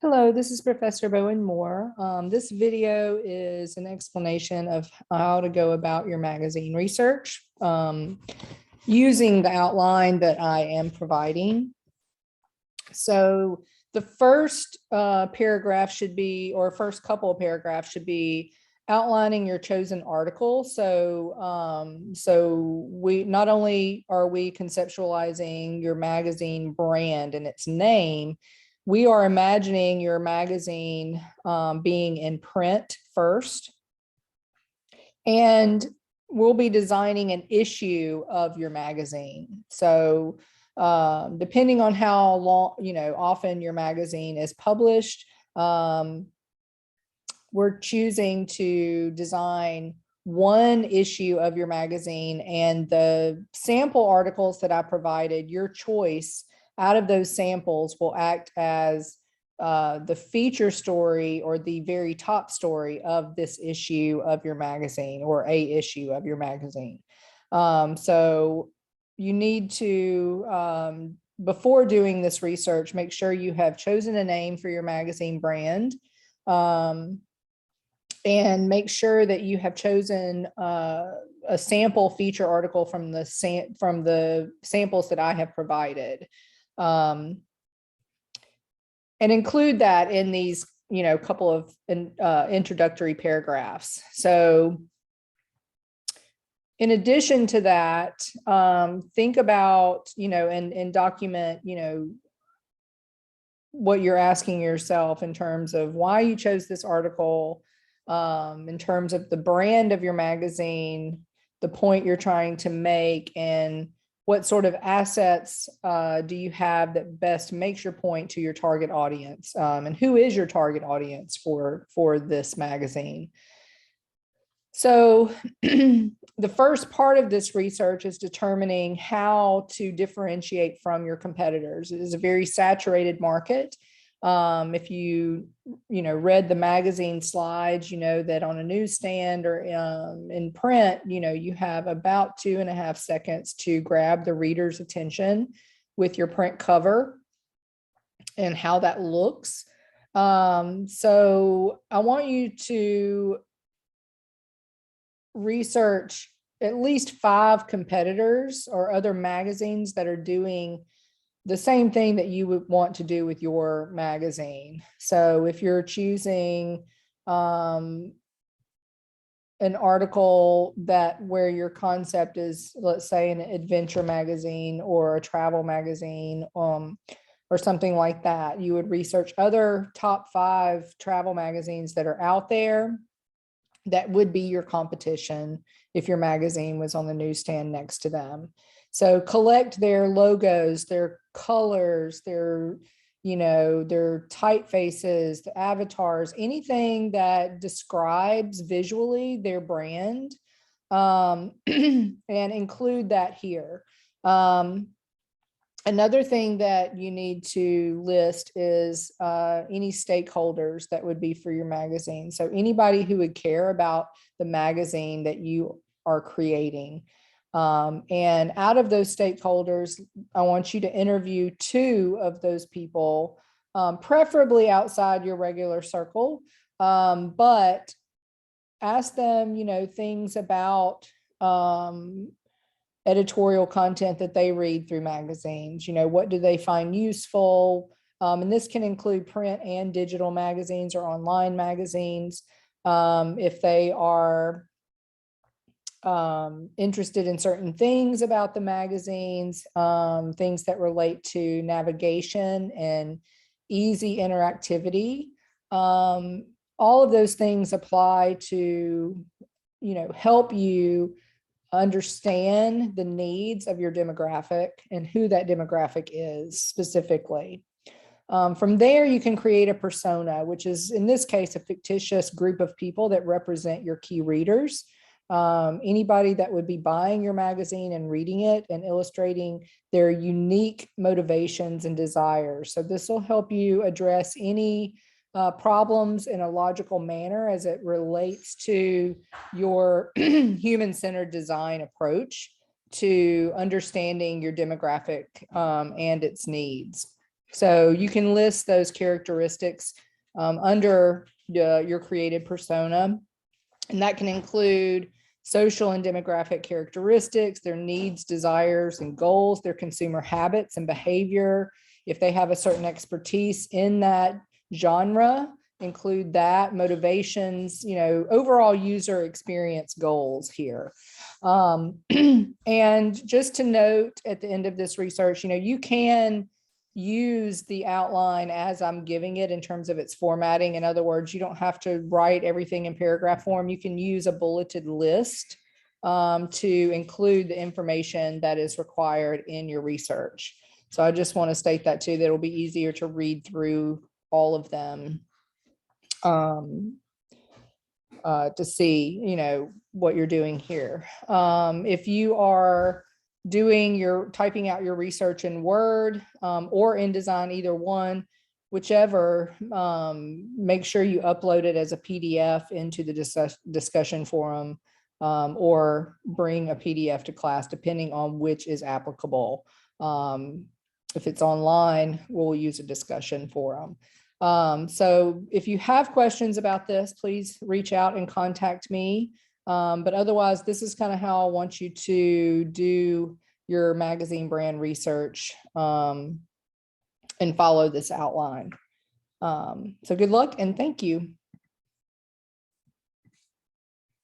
Hello, this is Professor Bowen-Moore. This video is an explanation of how to go about your magazine research using the outline that I am providing. So the first paragraph should be, or first couple of paragraphs should be outlining your chosen article. So we not only are we conceptualizing your magazine brand and its name, we are imagining your magazine being in print first, and we'll be designing an issue of your magazine. So depending on how long, often your magazine is published, we're choosing to design one issue of your magazine, and the sample articles that I provided, your choice out of those samples will act as the feature story or the very top story of this issue of your magazine, or a issue of your magazine. So you need to, before doing this research, make sure you have chosen a name for your magazine brand, and make sure that you have chosen a sample feature article from the samples that I have provided. And include that in these, couple of introductory paragraphs. So in addition to that, think about, and document, what you're asking yourself in terms of why you chose this article, in terms of the brand of your magazine, the point you're trying to make, and what sort of assets do you have that best makes your point to your target audience, and who is your target audience for this magazine. So the first part of this research is determining how to differentiate from your competitors. It is a very saturated market. If you read the magazine slides, you know that on a newsstand or in print, you have about 2.5 seconds to grab the reader's attention with your print cover and how that looks. So I want you to research at least 5 competitors or other magazines that are doing the same thing that you would want to do with your magazine. So if you're choosing an article where your concept is, let's say, an adventure magazine or a travel magazine, or something like that, you would research other top 5 travel magazines that are out there that would be your competition if your magazine was on the newsstand next to them. So collect their logos, their colors, their typefaces, the avatars, anything that describes visually their brand, and include that here. Another thing that you need to list is any stakeholders that would be for your magazine. So anybody who would care about the magazine that you are creating. And out of those stakeholders, I want you to interview 2 of those people, preferably outside your regular circle, but ask them, things about editorial content that they read through magazines. What do they find useful? And this can include print and digital magazines or online magazines. If they are interested in certain things about the magazines, things that relate to navigation and easy interactivity. All of those things apply to, help you understand the needs of your demographic and who that demographic is specifically. From there, you can create a persona, which is, in this case, a fictitious group of people that represent your key readers. Anybody that would be buying your magazine and reading it and illustrating their unique motivations and desires. So this will help you address any problems in a logical manner as it relates to your human-centered design approach to understanding your demographic and its needs. So you can list those characteristics under your created persona, and that can include social and demographic characteristics, their needs, desires, and goals, their consumer habits and behavior. If they have a certain expertise in that genre, include that, motivations, overall user experience goals here. And just to note at the end of this research, you can use the outline as I'm giving it in terms of its formatting. In other words, you don't have to write everything in paragraph form. You can use a bulleted list to include the information that is required in your research. So I just want to state that too, that it'll be easier to read through all of them to see, what you're doing here. If you are typing out your research in Word or InDesign, either one, whichever, make sure you upload it as a PDF into the discussion forum or bring a PDF to class, depending on which is applicable. If it's online, we'll use a discussion forum. So if you have questions about this, please reach out and contact me. But otherwise, this is kind of how I want you to do your magazine brand research and follow this outline. So good luck and thank you.